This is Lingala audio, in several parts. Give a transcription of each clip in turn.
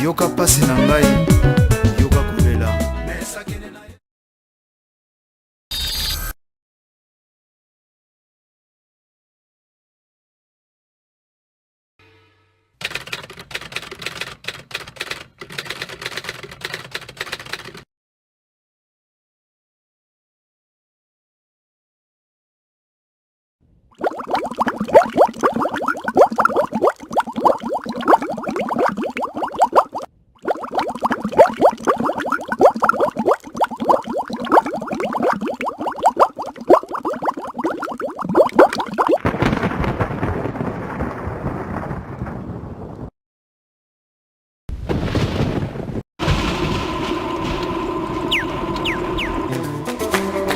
yoka pasi na ngai, yoka kolela.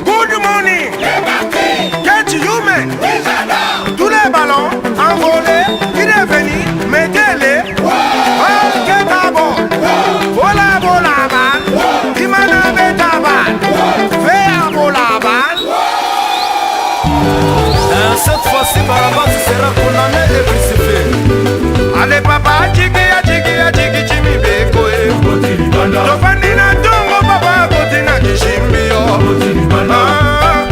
Good morning, get human. Tous les ballons envolés, il est venu, mettez-les. Get à bord, voilà, voilà, balle. Il m'a donné ta balle, fais à la balle. Cette fois-ci, Barabas sera condamné et crucifié. Allez, papa, tiki, chimi, beko. Tofandina, tongo, papa, kotina, kishimbio.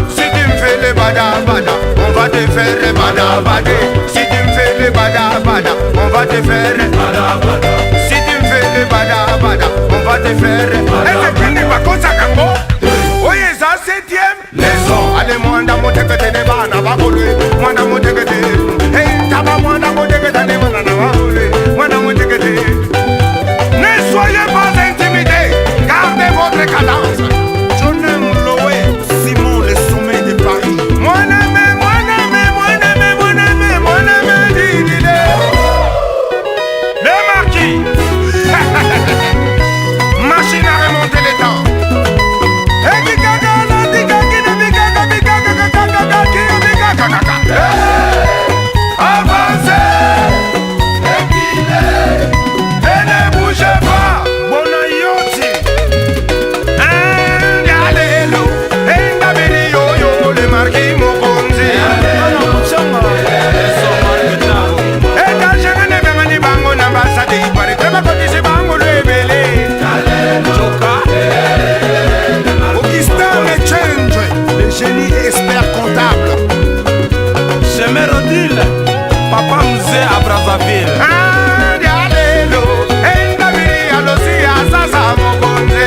Si tu me fais le bada bada, on va te faire le bada bada. Si tu me fais le bada bada, on va te faire le bada bada. Si tu me fais le bada bada, on va te faire le bada bada. Est-ce que tu n'es pas comme ça, Kango? Oui, ça septième leçon. Allez, moi, dans mon téquete, ne va n'a pas volé. Moi, dans mon téquete, hey, taba, moi, dans mon téquete, ne va n'a pas volé. Moi, dans mon téquete. Ne soyez pas intimidés, gardez votre cadence. Machine à remonter les temps. Avancez et ne bougez pas. Bonayoti Allélo Endabili yo le marquis Mokonzi. Et quand je ne vais pas bango n'ambassade, il paraît que ma cotise bango le belé. Augustin le change, le génie expert comptable. Chez Mérodil, Papa Mzé à Brazzaville. Allélo Endabili alosi asasa Mokonzi.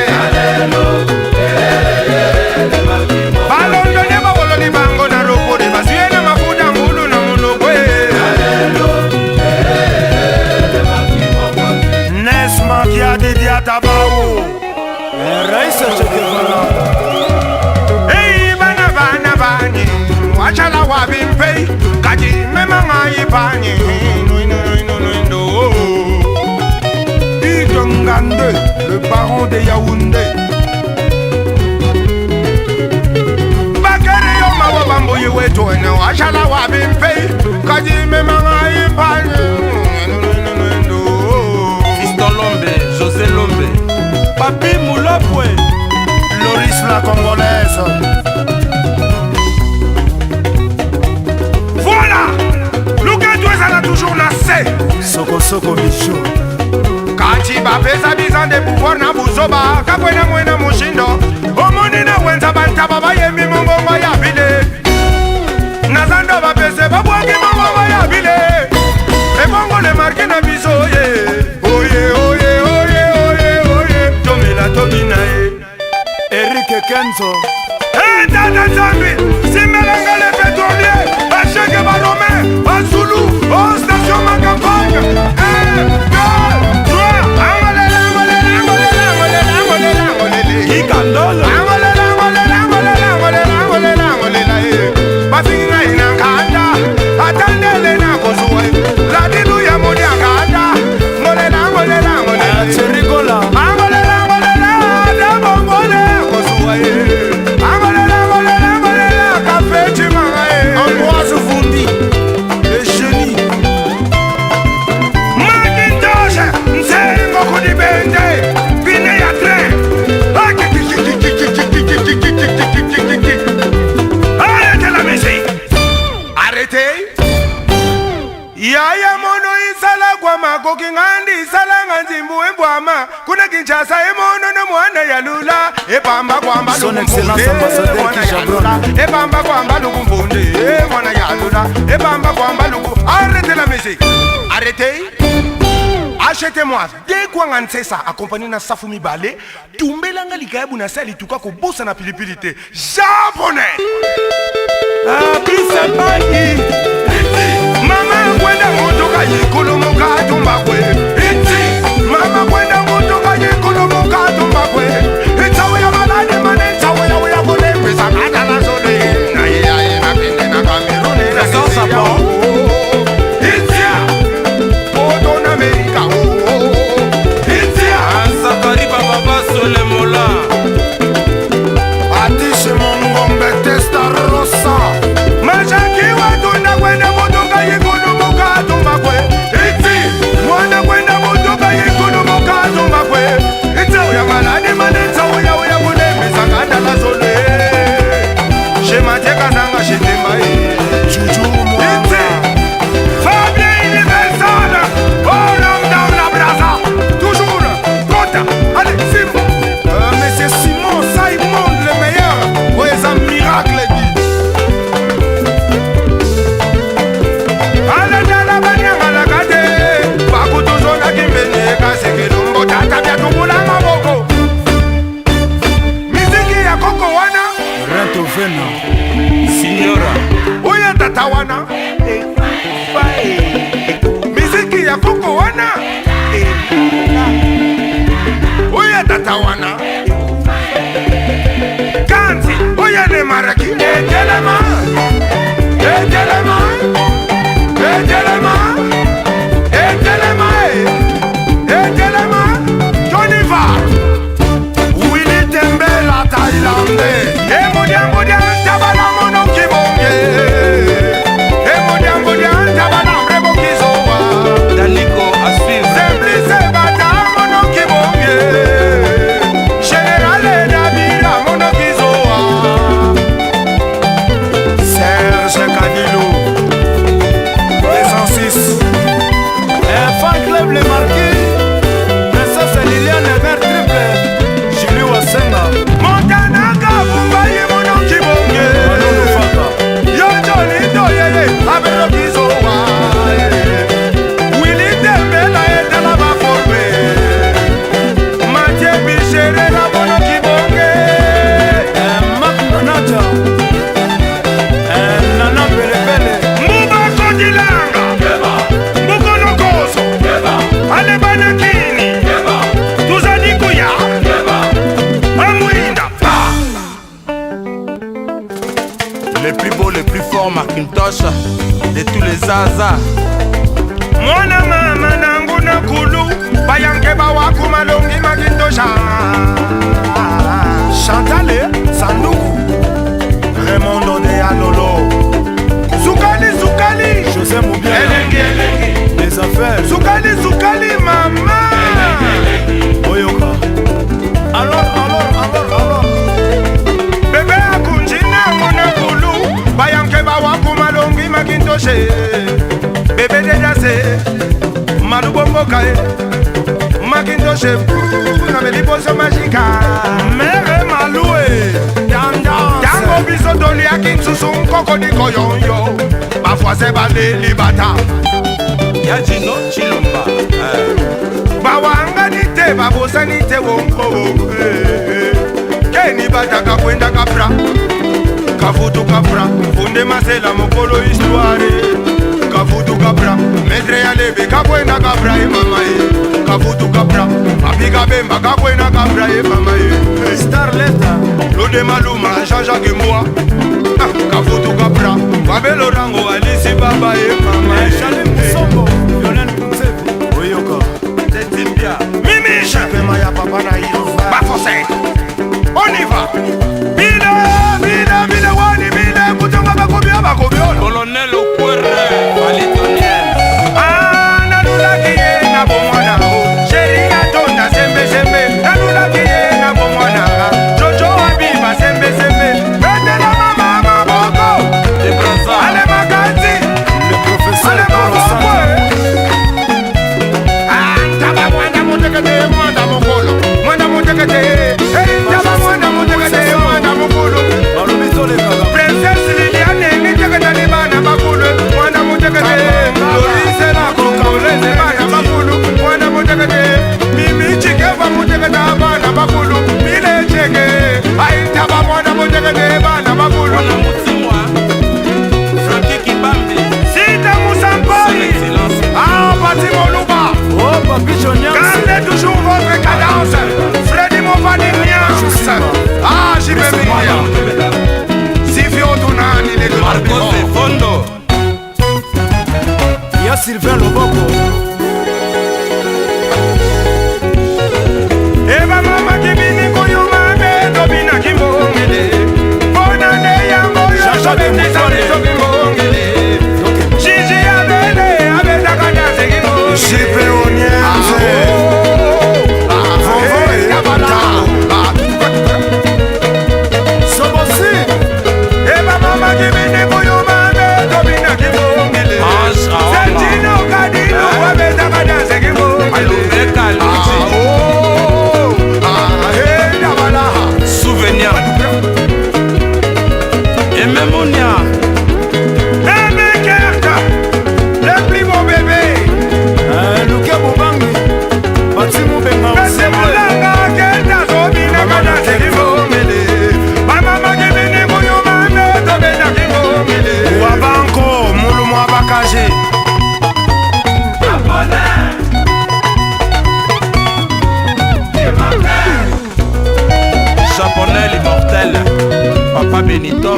Balondone baboloni bango na ropori basuye na mafuta ngulu na munogwe. Nesma kia didi atabao. Raïssa Tchekevana. Hey bana bana bani, wachala wabimpei, kaji mema ngai bani. Idongande, le baron de Yaoundé. Bakari yo mawa bambo yeweto ene, wachala wabimpei, kaji mema ngai bani. Fiston Lombe, José Lombe. Papi Moulapoué. Loris la Congolaise. Voilà, Louga-Douez a toujours la C. Soko Michou. Kati bapesa bizan de pouvoir na buzoba. Kakwena mwena mushindo. Omoni na wenza banta baba yemi mongongo ya bile. Nazando bapese babwagi mongongo ya bile. E bongo le marque na biso ye. Oye, oye, oye, oye, oye. Tomila tomina ye. Eric Kenzo. Hey, Tata Zambi, si Melanga les pétroliers, à Cheikh Baromé, à Zoulou, aux stations ma campagne. 1, 2, 3, Angolela, Angolela, Angolela, Angolela, Angolela, Angolela. Ikandola. Angolela, Angolela, Angolela, Angolela, Angolela, Angolela. Bafinga inankanda, atandele na kozuwe. La dilu ya modi akanda, Angolela, Angolela, Angolela. Cherigola. Angolela, Angolela, da bongole kozuwe. Angolela, Angolela, Angolela, café chimangae. Ambroise Vundi. Le génie. Macintosh, Nsengo Kudibende, Pine ya train. Arrêtez la musique. Arrêtez. Yaya mono isala kwa makoki ngandi isala nganzimbu embwama kuna kinchasa emono no mwana yalula epamba kwamba Son Excellence Ambassadeur Kijabron. epamba kwamba lukumfunde mwana yalula epamba kwamba luku. Arrêtez la musique, arrêtez. Achetez-moi dès quoi ngansesa accompagné na safu mibale tumbelanga likayabu na sali tuka ko bossa na pilipili te japonais. Bisa baki mama kwenda motoka yikolo moka tumba kwe mama kwenda motoka yikolo moka tumba kwe itawe ya malade mane itawe ya uya kone pesa kata la zone na iya na pende na kamerune na Sasa pa Itia Oto na Amerika Itia Zakariba Baba Solemola Atishe mongombe testa rosa Mashaki watu na kwenda motoka yikono moka tumba kwe Iti Mwana kwenda motoka yikono moka tumba kwe Ita uya malade maneta uya kune misa kata la zone Shema teka zanga shetemba Chuchu mwana Fabien Universal Oh l'homme dans la brasa Toujours Kota Allez Simon Mais c'est Simon Simon le meilleur Ouais c'est un miracle dit Ala dala banyanga la kate Bakutu zona kimbene Kaseke lumbo tata bia tubula maboko Miziki ya koko wana Rento Vena. Signora Oya tata wana Miziki ya koko wana Oya tata wana Kanzi Oya ne maraki Ejelema Ejelema Ejelema Ejelema Ejelema Johnny Va Willy Tembela Thaïlandais Modia Tabala mono kibonge Modia Tabala mrebo kizowa Daliko à suivre Simplice bata mono kibonge Général Dabira mono kizowa Serge Kadilou 206 Fan club les marqués. Princesse Liliane Vert triple. Julie Wasenga. Montana Kabumba ye mono kibonge Manono Faka. Yo Johnny Doyele abero kizowa Willy Tembela ete la ba forme Mathieu Bichere la mono kibonge Marc Nanaja. Nana Pelepele. Muba Kodilanga Mukono Koso Ale Banakini Tuzani Kuya Amwinda Les plus beaux, les plus forts Macintosh de tous les Zaza Mwana mama nangu na kulu Bayanke bawaku malongi makintosha Chantale Sanduku Raimondo de Alolo Zukali José Moubiala. Elengi Les affaires. Zukali mama Oyoka. Alors. Bebe akunjina mwana kulu Bayanke bawaku malongi makintoshe Bebe dedase Malubomboka Makintoshe Na meliposo magika Mere Maloué. Tango biso doli akinsusu nkoko diko yonyo Bafwase baleli bata Yajino Chilomba Bawanga nite babosa nite wonko Keni bata kakwenda kapra Kafutu kapra Funde masela mokolo histoire Kafutu kapra Medre ya lebe kakwenda kapra mama Kafutu kapra Apiga bemba kakwenda kapra mama Starletta. Lode Maluma, Jean-Jacques Mboa Kafutu Kapra, Babelo Rango, Alice Baba et Mama Chalim Moussombo. Lionel Kunzevi. Oyoka. Tetimbia Mimiche, Maya Papa na Yofa. Bafosé, on y va Bile, wani bile, kutunga bakobio Colonel Okwere Valitonienne Nanula kiye na bomwana Chéri atonda sembe Nanula kiye na bomwana Jojo Habiba sembe Bete la mama maboko de Brazza Ale Makati Le professeur Ale Koro Maboko papa Sylvain Loboko. Eba mama kibini koyuma me dobina kimbongele. Bona ne yango yo sobete sami sobingongele. Chichi abele abeda kanya segimo. Jipe onyenze. Vovo e yabala. Sobosi. Eba mama kibini koyuma me dobina kimbongele. Sentino kadino abeda kanya segimongele. Souvenir. Et même on y a. Le plus beau bébé. Luke Bobangi. Bati Mubenga. C'est mon langa kenda zobina kada segimongele. Mama magibini koyuma me dobina kimbongele. Wabanko, Moulou Abakaje. Japonais l'immortel. Papa Benito.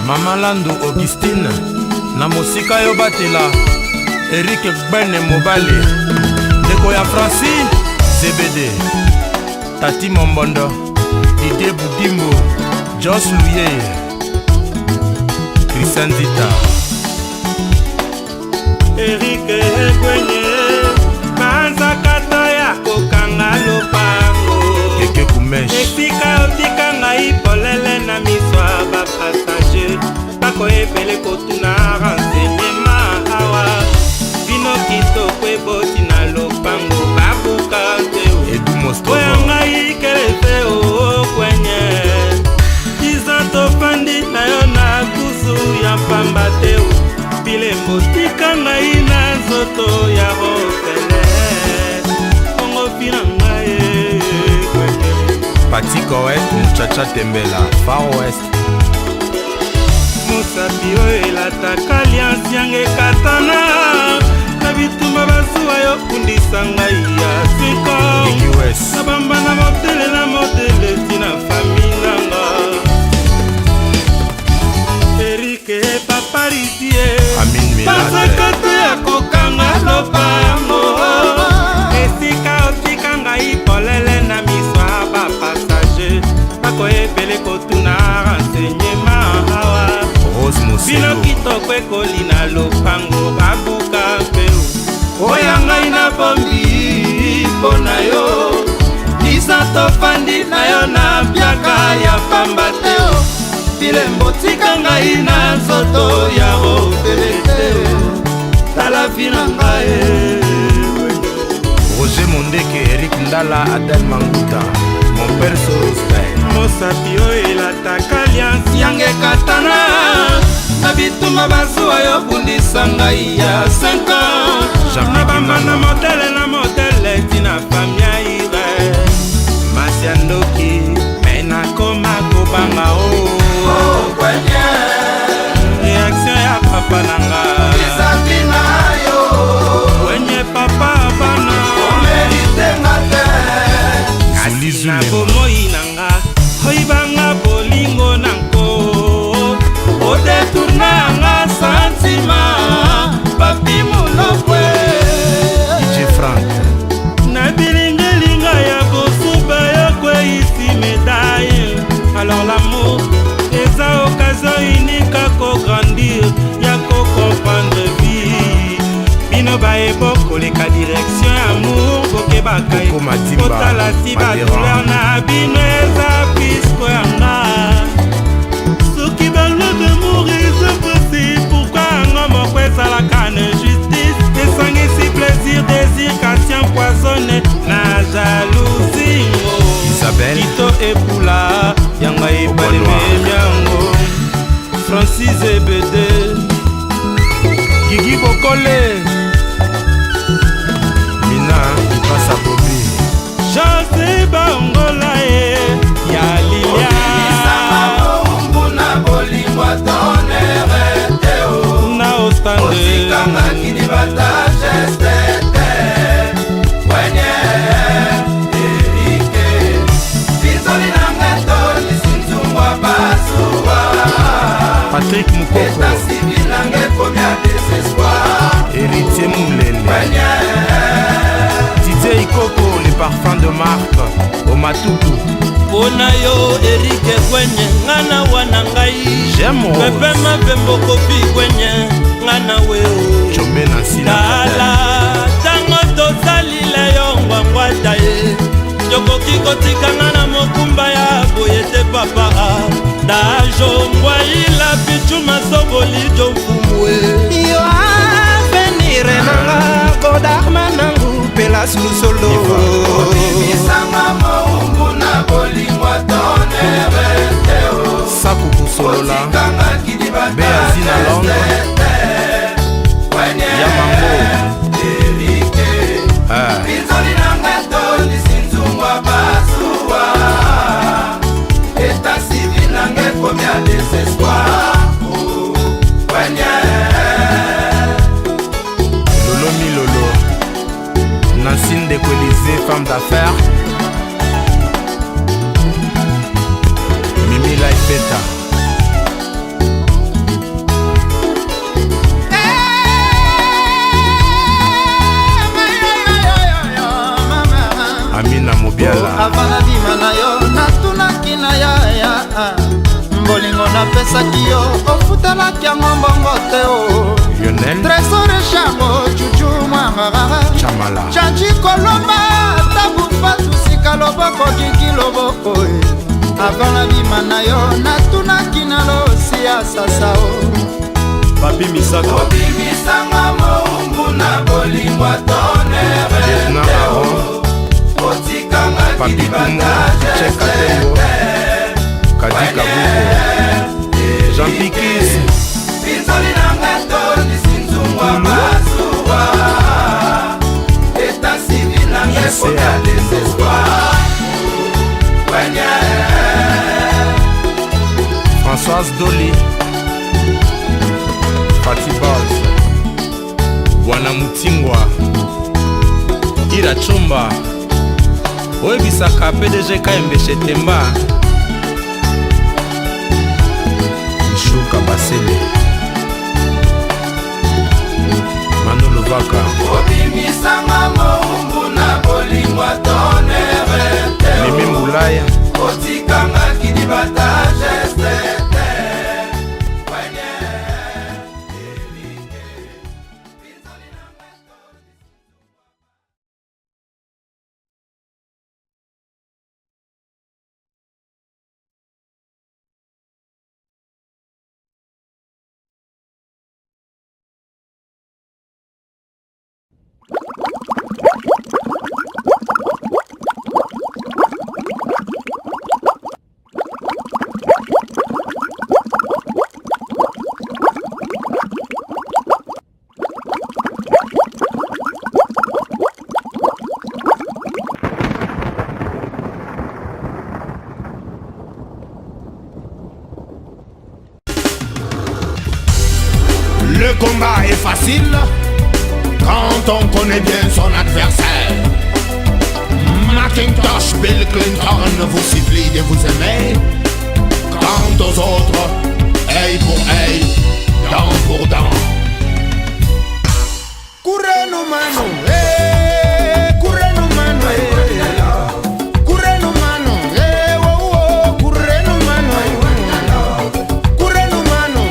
Mama Lando Augustine na mosika yo batela Eric Bene Mobale ndeko ya Francis CBD Tati Mombondo Didier Boudimbo Jos Louye Christian Zita Eric Egwenye Kanza kata ya kokanga lopango Keke Kumesh Esika otika ngai polele na miswa ba passager Bako ebele kotuna renseignement awa Bino kitoko eboti na lopango babuka teo Edu Mostovo Oya ngai kelete o kwenye Izanto fandi na yo na kusu ya pamba teo Bile motika ngai na zoto ya hotele Kongo fina ngai kwenye Pati Koet Mchacha Tembela Far West Mosapi oyo elataka aliansi yange ekatana Na bitumba basuwa yo kundisa ngai ya 5 Kiki West Na bamba na modele tina fami nanga Erike paparitie Amin Milade Pasakate ya kokanga lopango Esika otika ngai polele na miswa ba passager Bako ebele kotuna renseignement awa Rose Bino Moselo kitoko ekoli na lopango babuka peo Oya ngai na bombi mpo na yo Nisa tofandi na yo na biaka ya pamba teo Bile mbotika ngai na nzoto ya obele teo Tala vina ngai Roger Mondeke Eric Ndala Adel Manguta Mon père Sorostai Mosapi oyo elataka aliansi yange katana Na bituma basuwa yo bundisa ngai ya 5 ans Na bamba na modele tina famia ire Masia ndoki mena koma kobanga o Reaction ya papa nanga Wenye papa bana Kasi na bomoi nanga Hoibanga bolingo nanko Odetournanga santima Papi mulokwe DJ Frank Na bilingelinga ya bosi Koyeba ebokoleka direction ya amour bokebaka kotala si badouleur na bino eza pisko yanga soki balo de mourir c'est possible pourquoi yango moko ezalaka na justice esangisi plaisir désir kasi empoisonne na jalousie Isabelle Kito epula yanga ebalemi yango Francis Ebede Gigi Bokole Mina Ipasa Bobi José Bangola ya Lilia Mbuna bolingwa tonere teo na ostande Osikanga kidibata gestete Kwenye Erike Bizoli nangeto Nisinzungwa basuwa Patrick Mukoko Eta sibi nange komia desespoir Héritier Moulele Kwenye Didier Ikoko les parfums de marque Omatuku Pona yo Erike kwenye ngana wana ngai J'aime Rose Pepe mapembo kopi kwenye ngana weo Chomé Nansina Tala tango tosalila yo ngwangwata ye Yokoki kotikanga na mokumba ya boyete papa Dajo ngwaila pichu masoboli jo mfumwe Yo avenire nanga Kodarma nangu pelas lusolo Bisanga maungu na bolingwa tonere teo Saku Kusolola Osikanga kidibata Beazina Londres Yamango Erike Bizoli nangeto Nisinzungwa basuwa Eta sibi nange komia desespoir Kwenye Lolo Milolo Nancine Decolisée femme d'affaires Mimi Laipeta Amina Mobiala Avana bima na yo natunaki na ya Mbolingo napesaki yo ofutalaki yango mbongo te o Lionel Trésor Chango chuchu mwangara Chamala Chanchi kolomba tabu fatu sika loboko kiki loboko Avana bima na yo natunaki na losi ya sasa o Papi Misaka Obimisanga moungu na bolingwa tonere Lieutenant Aaron Otikanga Papi Kumo kidibata Cheka Tembo Kadi Kabuko Jean Pikis Bizoli nangeto Nisinzungwa basuwa Eta sibi nange komia desespoir Kwenye Françoise Doli Fati Baz Bwana Mutingwa Ira Chumba Oyebisaka PDG Kayembeshe Temba Mishuka Basele Mano Luvaka Obimisanga moungu na bolingwa tonere teo Mimi Mbulaya Otikanga kidibata gestete Le combat est facile quand on connaît bien son adversaire. Macintosh, Bill Clinton vous supplie de vous aimer. Quant aux autres, œil pour œil, dent pour dent. Kureno mano, kureno mano, kureno mano, oh oh, kureno mano, kureno mano,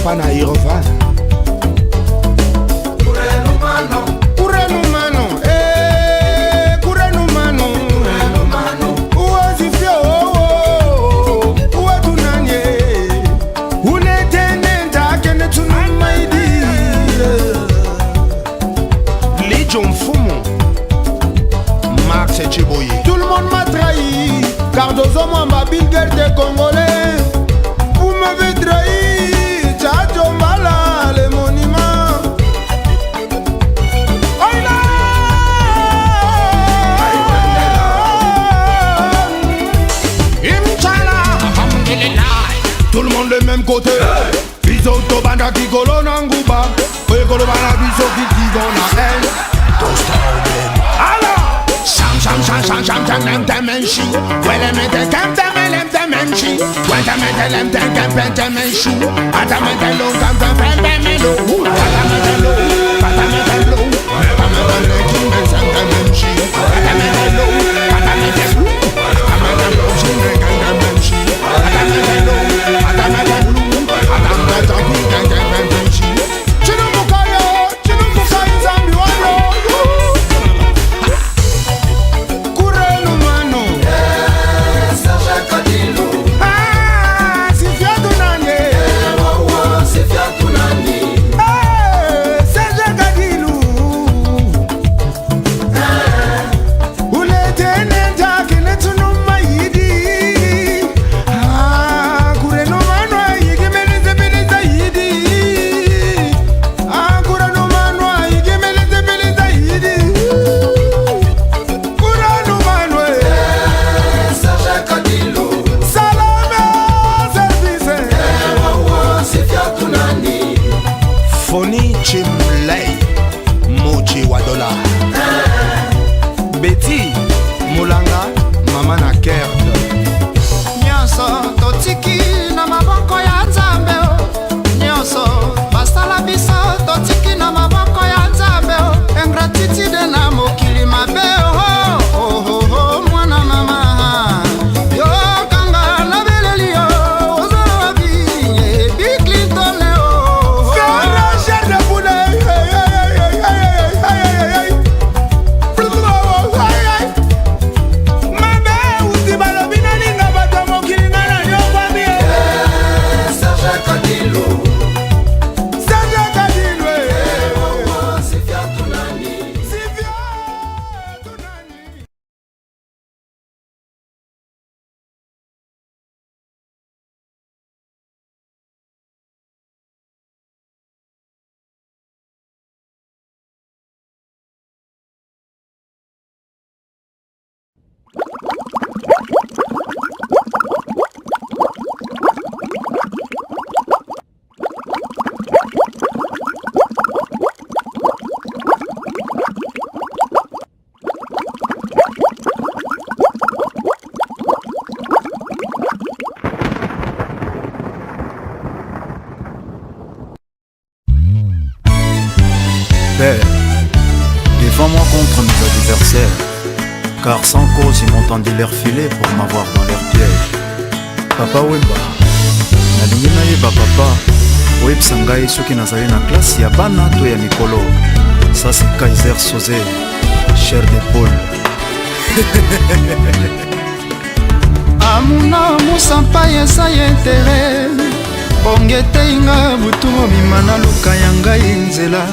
papa na Irvan. Tout le monde m'a trahi, Cardozo Mwamba, Bill Gates des Congolais. Vous m'avez trahi, Tchadjo Mbala, les monuments. Tout le monde le même côté. Biso to banda ki kolona nguba. Oye kolo bana biso ki gona el. Sham dimenshi. Well me te kam dimenshi. When them kam dimenshi. Atamete lo kam dimenshi. Atamete lo. Atamete lo. Atamete dimenshi. Atamete lo. Atamete lo. Atamete lo. Dimenshi. Atamete lo. Atamete lo. Atamete dimenshi. Chino mukayo zambi wano. Betty Mulanga, mama na Kerde. Nyonso totiki na maboko ya Nzambe. Nyonso basala biso totiki na maboko ya Nzambe. Ingratitude na mokili mabe. Mwana mama yo kanga na beleli yo ozala wabi Bill Clinton Père, défends-moi contre mes adversaires, car sans cause ils m'ont tendu leur filet pour m'avoir dans leur piège. Papa Wemba, nalingi nayeba papa oyebisa ngai soki nazali na klase ya bana to ya mikolo. Ça c'est Kaiser Sosé, chair d'épaule. amuna musampa eza ya intere bonge teinga butu mobima naluka ya ngai nzela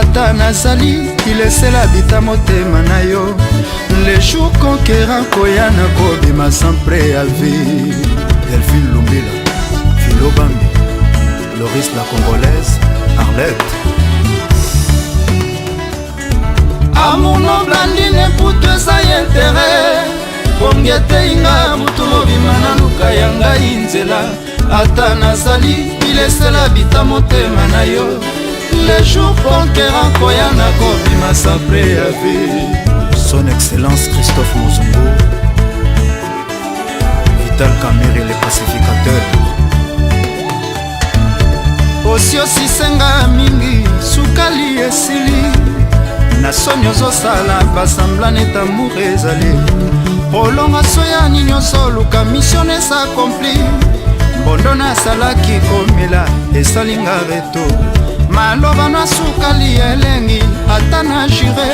ata nazali ilesela bita motema na yo le jour conquérant koya na kobima sans préavis. Delphine Lumbila, Philo Bambi, Loris la Congolaise, Arlette. amuna blandine putu eza ya intere bonge teinga butu mobima naluka ya ngai nzela ata nazali ilesela bita motema na yo le jour conquérant koya na kobima sans préavis. Son Excellence Christophe Mozungu, Vital Kamere le pacificateur. osiosisenga mingi sukali esili na soni ozosala basambla neta amour ezali olonga soya nini ozoluka mission esa accompli mbondo lelo nasalaki komela esalinga reto maloba nasukali elengi ata na jure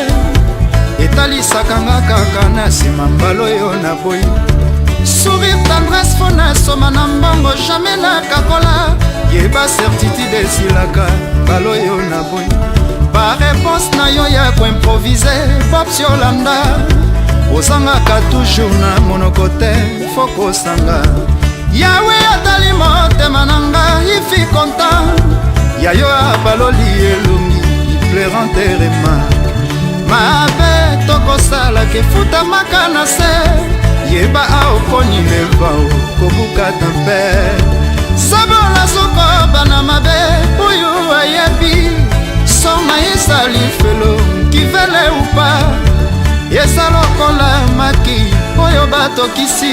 etalisaka nga kaka na nsima mbala oyo naboyi sourire tendresse fo nasoma na mbongo jamai nakakola yeba certitude esilaka mbala oyo naboyi bareponse na yo ya koimprovise popsi olanda ozangaka toujours na monoko te fo kosanga yawe atali motema na nga ifi content yayo abaloli elongi ipleranterema mabe tokosalaka efutamaka na se yeba aokoni levao kobukata mpe sabola sokoba na mabe oyo ayebi soma esali felo kivele upa eza lokola maki oyo batokisi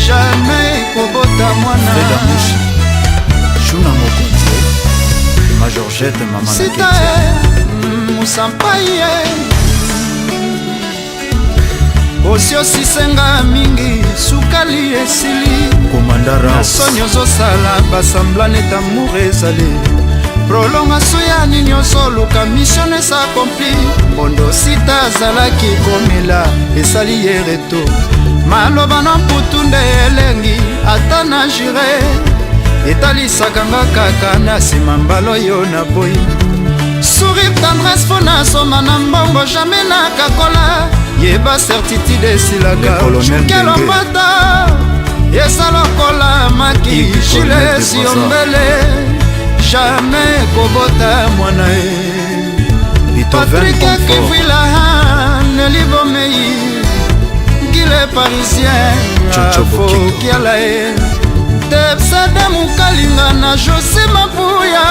jamais kobota mwana Shuna Mokonzi Major Jette Mama Sita Musampai Osio sisenga mingi sukali esili Komandara Nasoni ozosala basamblane tamour ezali prolongation ya nini osoluka mission esakompli mbondo sita azalaki komela esali ye reto maloba na mputu nde elengi ata na jure etalisaka nga kaka na nsima mbala oyo naboyi sourire tendresse fo nasoma na mbongo jamai nakakola yeba certitude esilaka kelomata eza lokola maki jile siombele jamais kobota mwana e Patrick Kivila nelibomei gile parisien afokiala e tepsade mukalinga na Jose Mapuya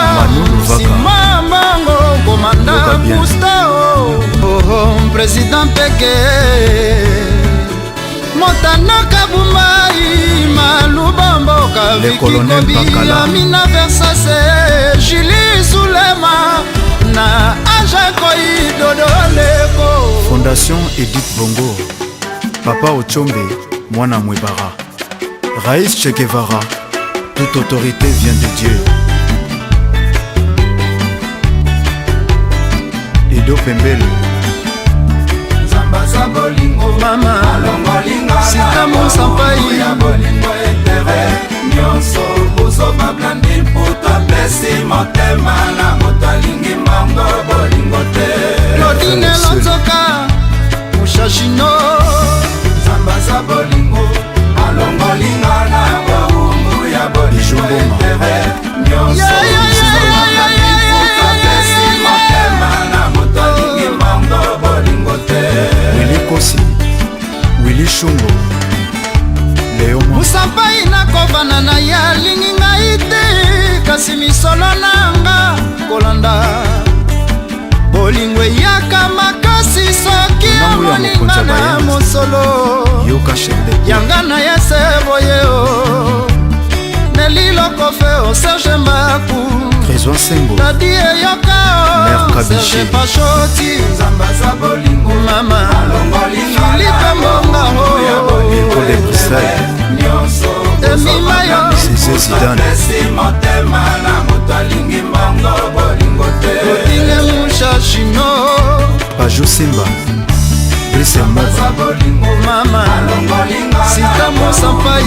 sima mbango komanda Gustavo président peke motanaka bumai malubamboka vikikobila mina versase Julie Zulema na aja koi dodoleko Fondation Edith Bongo Papa Ochombe Mwana Mwebara Raïs Che Guevara toute autorité vient de Dieu Edo Pembele Zambaza bolingo mama Sita Monsampai nyonso bozoba blandi mputa pesi motema na motalingi mango bolingo te Lodine Lonzoka Mushashino Zambaza bolingo alongolinga na bohungu ya bolingo etere nyonso bozoba blandi mputa pesi motema na motalingi mango bolingo te Willy Kosi Willy Shumbo Leo Musampai nakovana na ya lingi ngai te kasi misolo nanga kolanda bolingo eyaka makasi soki amoninga na mosolo yanga na ya se boye o neliloko fe o Serge Mbaku Trésor Sengo Tadi eyoka o Serge Pachoti Zambaza bolingo mama Philippe Mbonga o Nicole Brissay Emima yo César Zidane motema na motalingi mango bolingo te Odile Mushashino Pajou Simba Brice Mova mama Sita Monsampai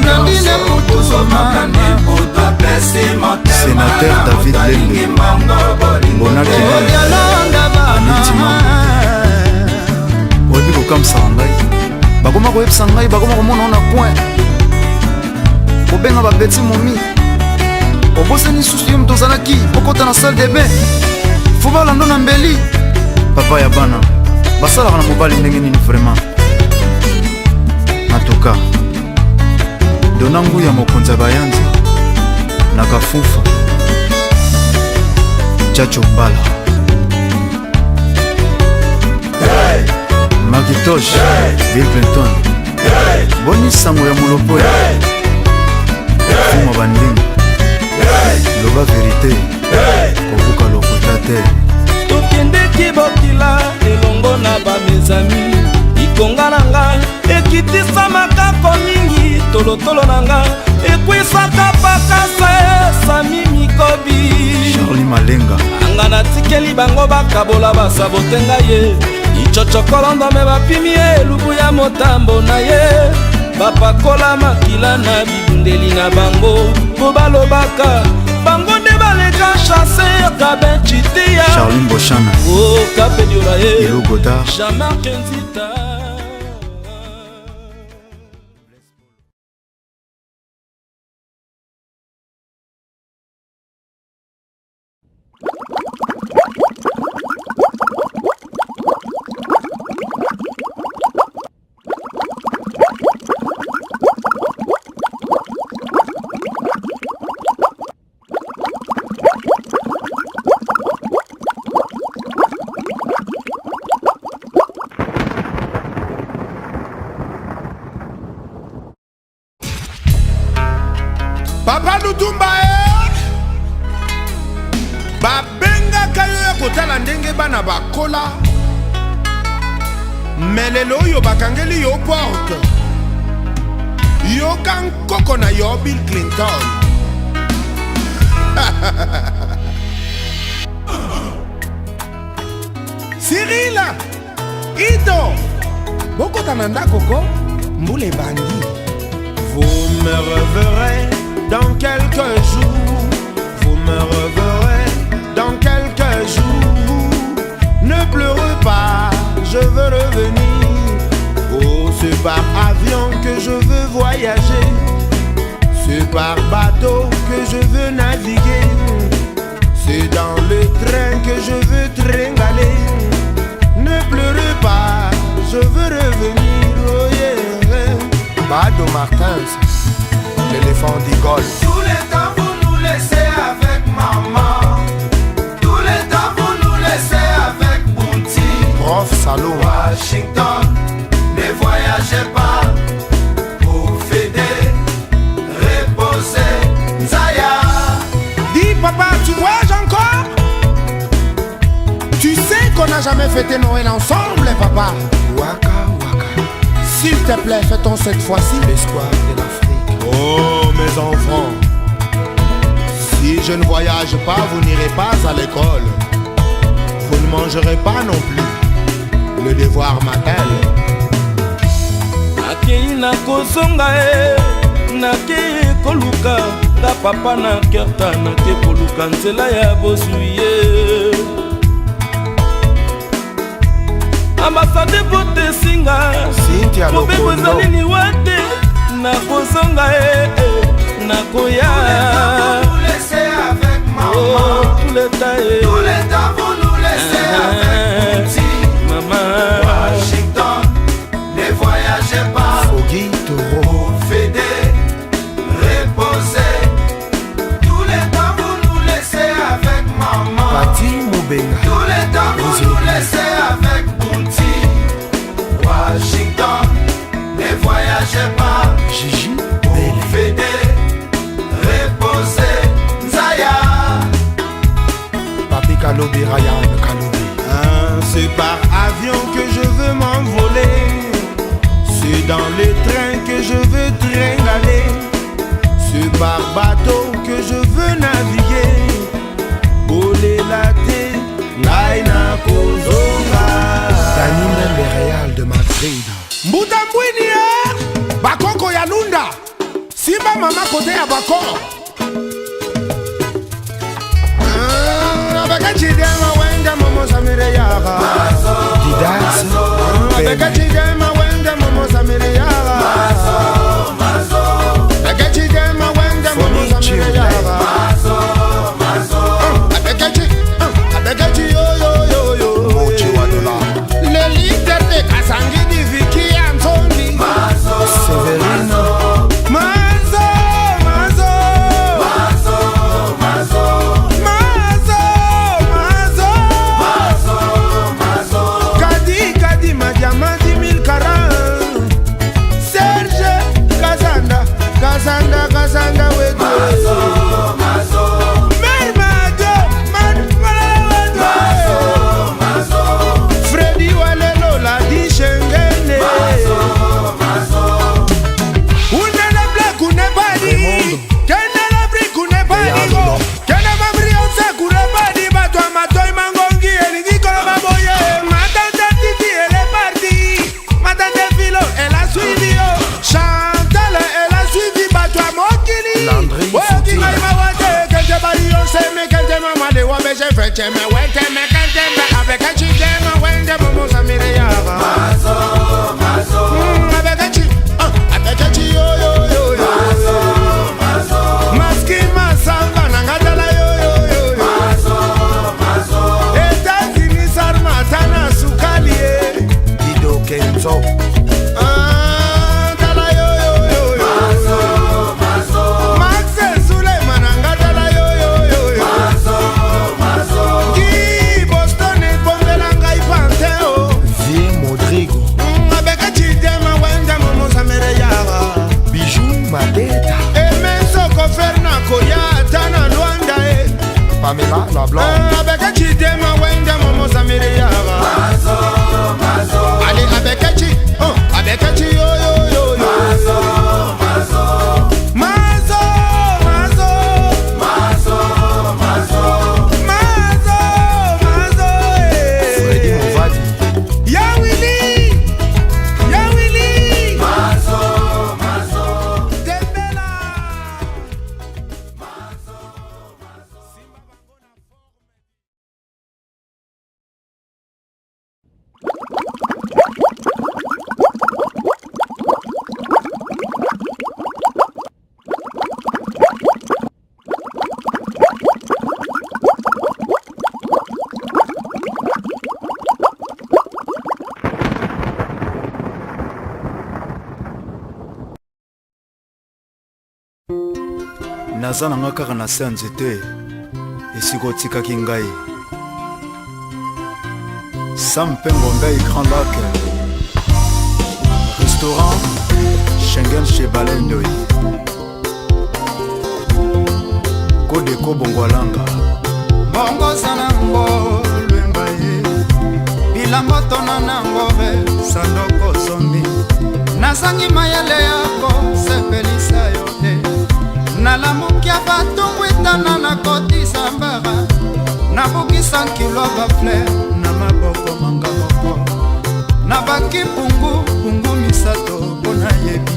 Nandine Mutuzoma Sénateur David Lembe Bonaki Odialonda bana Oyebi kokamwisaka ngai bakoma koyebisa ngai bakoma komona na coin kobenga babeti momi obosani susu yo moto ozalaki okota na salle de bain fo balando na mbeli papa ya bana basalaka na mobali ndenge nini vraiment atuka dona nguya mokonzi ya bayanzi na kafufu chacho mbala Makitosh Bill Clinton boni sango ya molopoi fuma bandingi loba verité kobuka lokuta te tokendeki bokila elongo na bamezami likonga na nga ekitisamaka ko mingi tolotolo nanga ekwisaka bakasa esami mikobi Charlie Malenga anga natikeli bango bakabola basabote ngai ye ichochokolondo me bapimi elubu ya motambo na ye bapakola makila na bibundeli na bango po balobaka bango nde baleka chasse kabe chitiya Charline Bochana o kapediola ye Elo Godard Jean-Marc Nzita. Papa Lutumba babenga kayo ya kotala ndenge bana bakola melelo oyo bakangeli yo porte yoka nkoko na yo Bill Clinton Cyril Ido bokota na ndako ko mbule bandi. Vous me reverrez dans quelques jours, vous me reverrez dans quelques jours. Ne pleurez pas, je veux revenir. Oh, c'est par avion que je veux voyager, c'est par bateau que je veux naviguer, c'est dans le train que je veux tringaler. Ne pleurez pas, je veux revenir. Oh yeah. Bado Martins, l'éléphant d'Igol. Tous les temps vous nous laissez avec maman, tous les temps vous nous laissez avec Bounty. Prof Salon. Washington, ne voyagez pas, pour fêter, reposer, Nzaya. Dis papa, tu voyages encore? Tu sais qu'on n'a jamais fêté Noël ensemble, papa. Waka waka. S'il te plaît, fêtons cette fois-ci l'espoir de l'Afrique. Oh mes enfants, si je ne voyage pas, vous n'irez pas à l'école. Vous ne mangerez pas non plus. Le devoir m'appelle. Akei na kozonga nakei koluka da papa na kerta nakei koluka nzela ya bosuye ambasade bote singa mobebo ezali liwate na kozonga nakoya tout le temps vous nous laissez avec Bounty. maman Washington, ne voyagez pas, Foggy Toro. pour fêter, reposer. Tous les temps vous nous laissez avec maman, Pati Moubenga. tous les temps vous nous laissez avec Bounty. Washington, ne voyagez pas, Gigi pour Belle. fêter, reposer. Nzaya. Papi Kalobi, Ryan Kalobi. C'est par avion que je veux m'envoler, c'est dans les trains que je veux tringaler, c'est par bateau que je veux naviguer. Bolé laté, Naina Kozonga. Danine le Real de Madrid. Mbutambwini Bakoko ya Lunda. Simba mama kote ya Bakoko. Abekachidema wenda momo samire yaga Didas Abekachidema wenda momo samire yaga Abekachidema wenda momo samire yaga Abekachi yo yo yo yo Mochi wadola Le leader de Kasangi di Viki Anthony Severino Mazo Kadi Madiama 10 000 Karan Serge Kazanda Wedo Freddy Walelo la di Shengene Unele beje feche me wente me kente me abeka chide me wende momo samire yaga mazo mazo abeka chi yo yo yo yo mazo maski masanga nangadala yo yo yo mazo mazo etazini sarma tana sukalie Dido Kenzo Pamela la blonde avec un chité ma wende momo samire yaga mazo mazo allez avec un chi avec un chi yo yo yo mazo mazo mazo mazo mazo mazo mazo mazo Freddy Movadi ya Willy mazo mazo Dembela naza nanga kaka na se ya nzete esika otikaki ngai Sam Mpengo Mbeyi Grand Lac restaurant Schengen chez Balendoi Kodeko Bongwalanga bongo sanango lwemba ye bilambo tona nango be sandoko zombi nazangi mayele yako sepelisa yo te nalamukia batungwitana na kotisa mbara nabukisa nkilo bafler na maboko manga moko nabaki pungu misato mpona yebi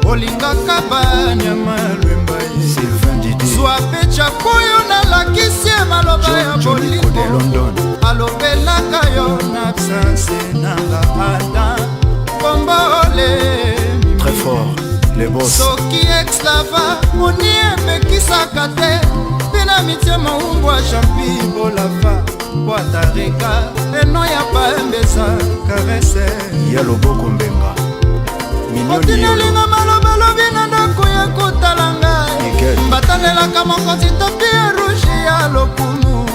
olingaka banyama lwemba ye zwa pe chakuyo nalakisi maloba ya bolingo alobelaka yo na absence nanga ata kombole très fort les boss soki exlava moni emekisaka te mpe na mitie maumbwa champi bolafa poatareka eno ya baembesa karese ya loboko mbenga otinelinga malobalobi na ndako ya kotala ngai mbatandelaka mokonzi topi erouge ya lokumu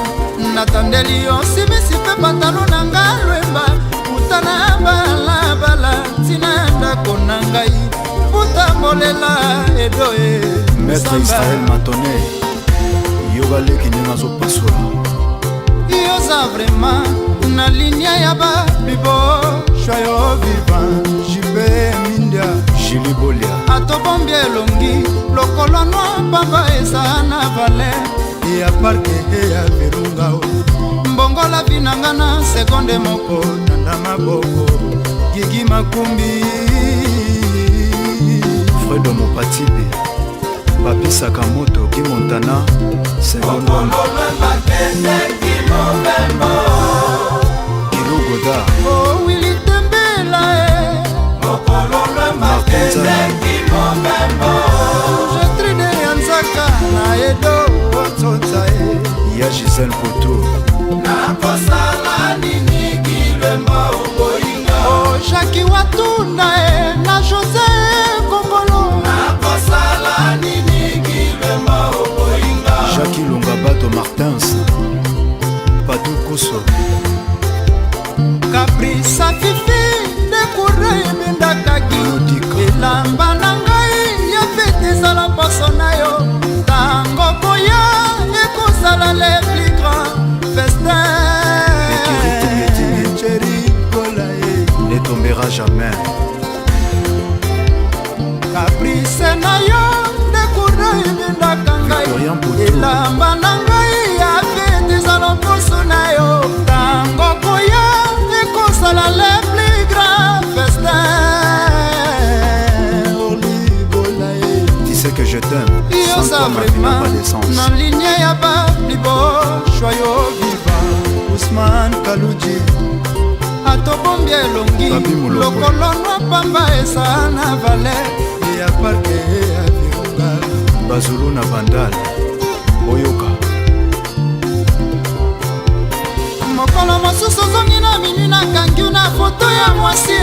natandeli yo simisi mpe pantalo na ngai lwemba utana balabala ntina ya ndako na ngai utambolela edoe maître Israël Matone yobaleki ndenge azopasola yoza vraimen na linia ya babibo shoyo vivant jibe mindia jilibolia atobombi elongi lokolo nwa pamba eza na vale ya parke ya virunga mbongola binanga na sekonde moko nanda maboko gigi makumbi Fredo Mopatibe Papi Sakamoto Kimontana Sekondo Kilo Goda oh Willy Tembela Jetride Yanzaka na edo otsotsa ya Gisèle Poto nakosala nini kilwemba oboyinga oh Jackie Watunda na José Kongolo nakosala nini kilwemba oboyinga Jackie Lungabato Martins Padou Koso Caprisa Fifi Dekure Mindakaki elamba na ngai ya fete ezala poso na yo tango koya ekozala le plus grand festin ne tombera jamais Caprice na yo Dekure Mindaka ngai elamba na ngai ya fete ezala poso na yo tango koya ekozala le plus grand festin que je t'aime. Sans toi ma vie n'a pas de sens. Na ligne ya bablibo Choyo viva Ousmane Kalouji atobombi elongi lokolo nwa pamba esa na vale ya parke ya Virunga Bazulu na Vandal Oyoka mokolo mosusu zongi na minu na kangi na foto ya mwasi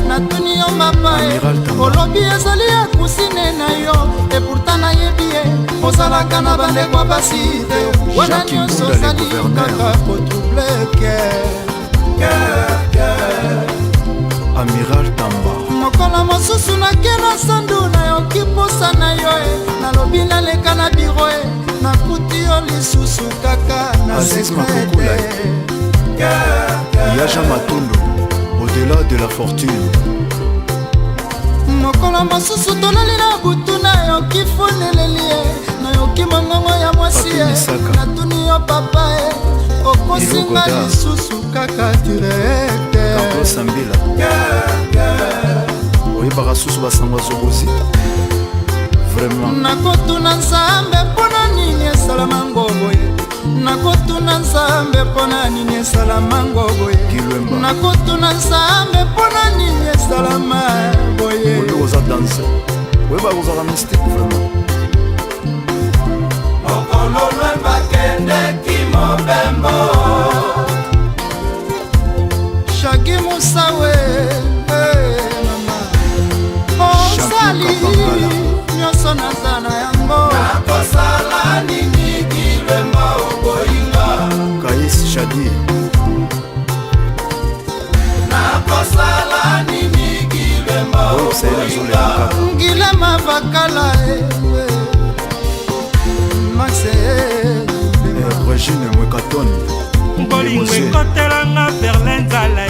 natuni yo mapa olobi ezali ya kusine na yo e pourtant nayebi ye ozalaka na bandeko basi te wana nyonso ozali kaka kotrouble Amiral Tamba mokolo mosusu nakena sandu nayoki posa na yo nalobi naleka na biro nakuti yo lisusu kaka na sekrete Yaja Matondo, au-delà de la fortune. mokolo mosusu tolali na butu nayoki foneleli nayoki mongongo ya mwasi natuni yo papa okosinga lisusu kaka direkte Sambila oyebaka susu basangwa zobozi vraiment nakotuna nzambe mpona nini esalama ngoboye nakotuna nzambe mpona nini esalama ngoboye nakotuna nzambe mpona nini esalama boye oza danse oyebaka kozaka mystique vraiment mokolo lwembakendeki mobembo Shagi Musawe osali nyonso naza na yango nakosala nini kilwemba okoyinga Kais Shadi nakosala nini kilwemba okoyinga ngilema bakala maxe Regine Mwekatoni bolingo ekotelanga Berlin nzala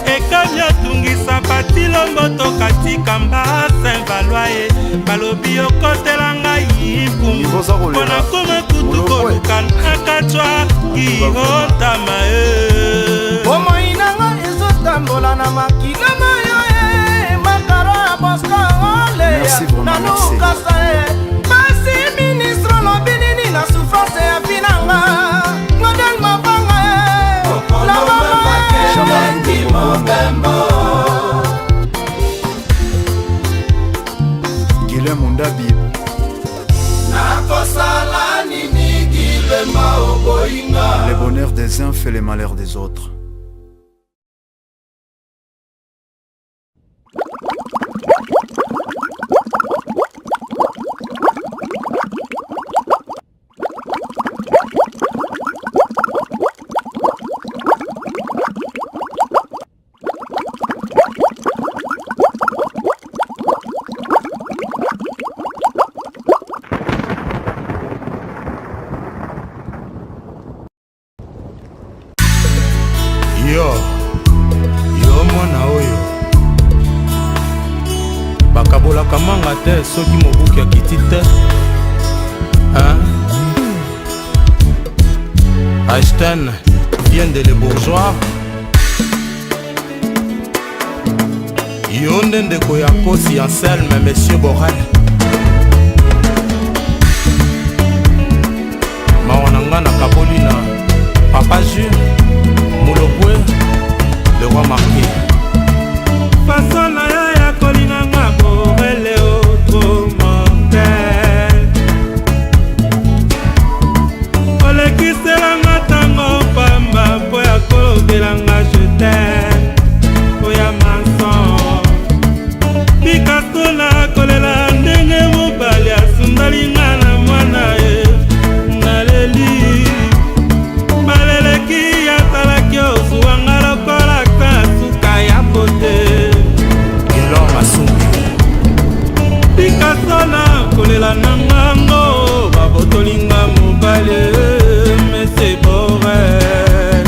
ekami otungisa batilomboto katika mba Saint-Valois balobi okotelanga yipungu mpona koma kutu koluka nakatwa kiotama bomoi nanga ezotambola na makila mayo makaro ya boskangolea nanukasa basi ministre lobi nini na souffrance ya pinanga ngodel mabanga Guilhem Mundabi nakosala nini kilwemba okoyinga le bonheur des uns fait le malheur des autres. yo mwana oyo bakabolaka manga te soki mobuki akiti te Einstein vient de les bourgeois yo nde ndeko ya kosi Anselme Monsieur Borel mawananga na kabolina Papa Jules Moulopwe le roi marqué façon na yo ya kolinganga borele otromortel olekiselanga ntango pamba mpo ya kolobelanga jetem mpo ya manson pikaso na kolela ndenge mobali asundalinga na mwana ye naleli baleleki atalaki ozuwanga lokola kasuka ya bote Elor Masumbi pikaso na kolela na ngango babotolinga mobale Mese Borel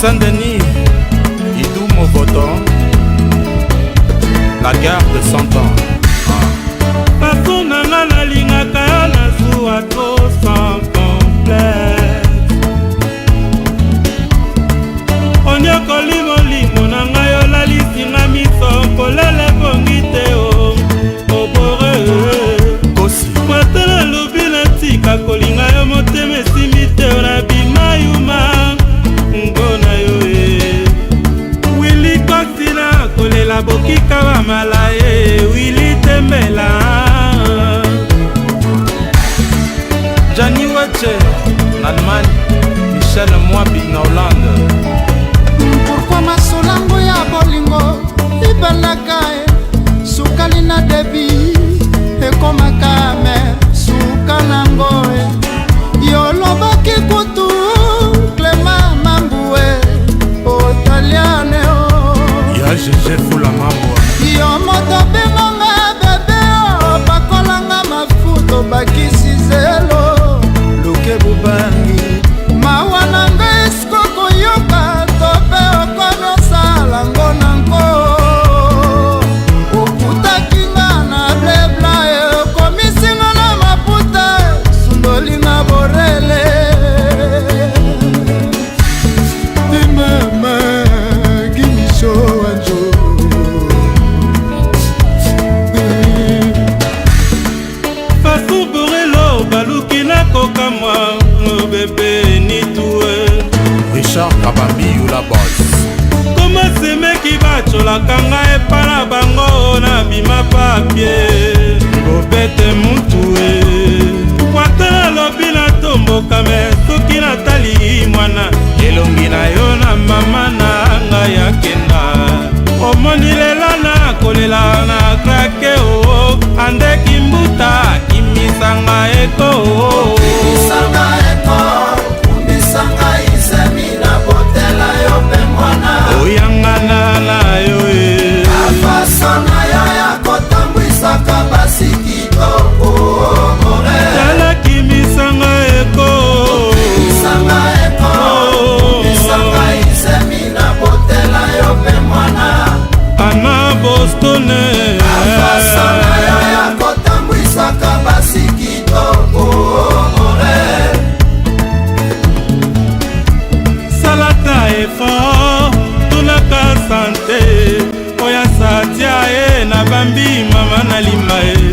Saint-Denis Idou Movoton la gare de 100 ans faso nanga nalingaka yo nazuwa to sans complexe onyokoli molimo na ngai olalisinga miso polele bongi te o obore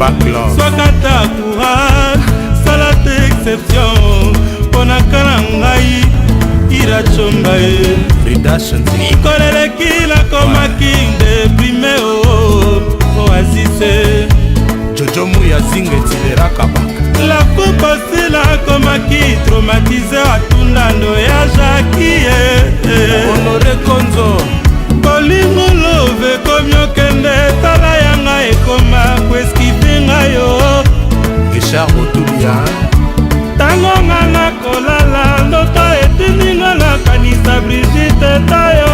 Swakata courage, salate exception. Ponakala ngai, ira chomba e. Nikolele kila koma king déprimé o. Oasis Jojo Mouya zinge tilera kabaka. La coupe aussi la koma qui traumatisé atundando ya Jackie. Honoré Konzo. Bolingo love komyo kende tala yanga ekoma kweskipenga yo. Richard Otubia. Tango ngana kolala ndoto etininga na kanisa Brigitte tayo.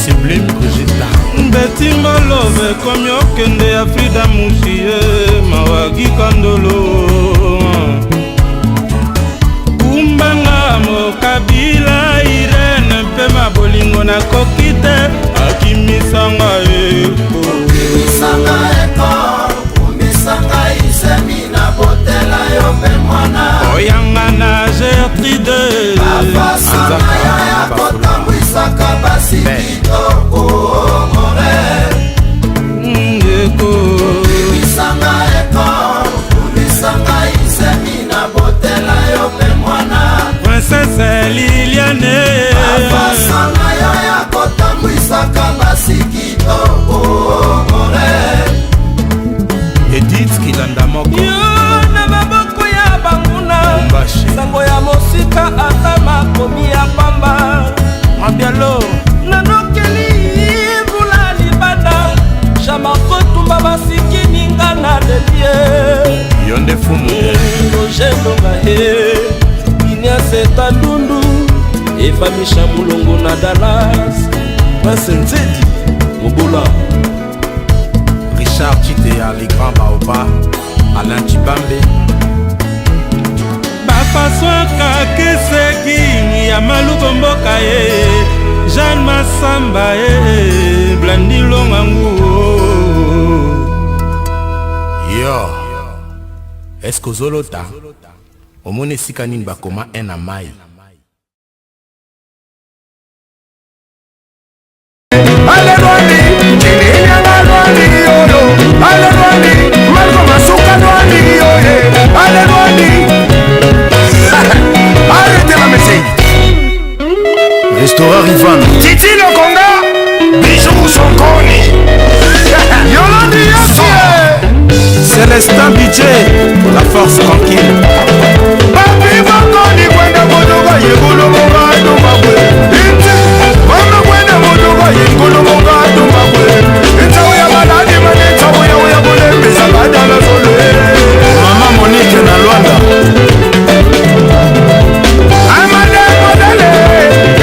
Sublime Brigitte. Betimbo love komyo kende ya Frida Mushie mawagi kandolo. Kumbanga mokabila Irene mpema bolingo na kokite akimisanga eko. Kumisanga eko, kumisanga isemi na botela yo pe mwana. Oyanga na Gertrude. Bafasanga ya kotambwisaka basi kitoko more. Eko. Kumisanga eko, kumisanga isemi na botela yo pe mwana. Princesse Liliane. Bafasanga ya kotambwisaka basi kitoko more. Edith Kilanda Moko. Yo na maboko ya banguna sango ya mosika ata makomi ya pamba Mabialo. nanokeli vula libanda jamako tumba basiki ninga na lelie Yonde fumu. rogendonga he iniaseta ndundu efamisha mulongo na Dallas basenzedi mobola Richard Chitea, les grands baobas. Alain Chibambe. Bapaswaka keseki ya maluko mboka ye. Jean Masamba ye. Blandi Longangu. Yo. Est-ce que Zolota? Omone sikanin bakoma en mai. Ale Rwandi, Chininyanga Rwandi yoyo. Ale Rwandi, Marco Masuka Rwandi yoye. Ale Rwandi. Arrêtez la musique. Restaurant Ivan. Titi le Conga, Bijou Sonkoni. Yolandi Yosie. Célestin Budget, la force tranquille. Papi Makoni kwenda modoga yegolo monga dumabwe. Iti, mama kwenda modoga yegolo monga dumabwe. Itawo ya maladi mane tawo ya bole meza badala zole. Maman Monique na Luanda. Amade modele,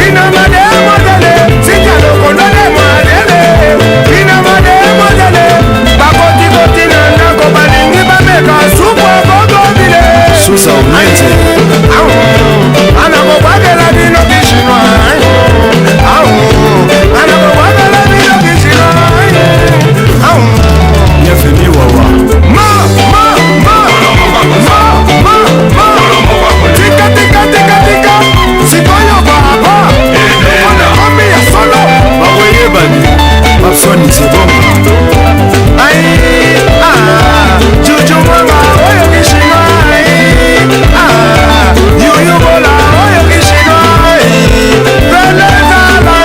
ina made modele, sija lokondole modele. Ina made modele, bakoti koti na nako balingi bameka supwa gogo bile. Susa Unete. Anakobagela bino kishino. Anakobagela bino kishino. Bienvenue Wawa. Tika tika tika tika. Sikoyo baba. Anakomi ya solo. Baroye Bani. Mapsoni Zebonga. Juju mama oyo kishino. Yuyu bola oyo kishino. Belezala.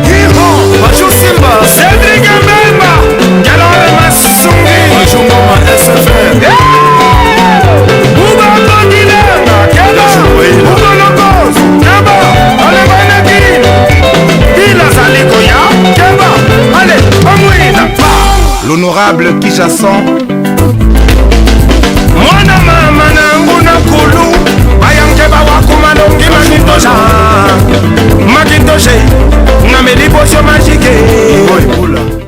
Hiho. Bajou Simba. Cedric Mbemba. Kelore Masungi. Bajou Mama SFR. Uba Kodilena. Kela. Uba Locos. Keba. Ale Baneki. Ila Saliko ya. Keba. Ale. Omuina. L'honorable Kijasson. Mwana mama nangu na kulu. Ayankeba wakumalongi Makintosha. Makintoshe. Ngameliposyo majike. Boy Pula.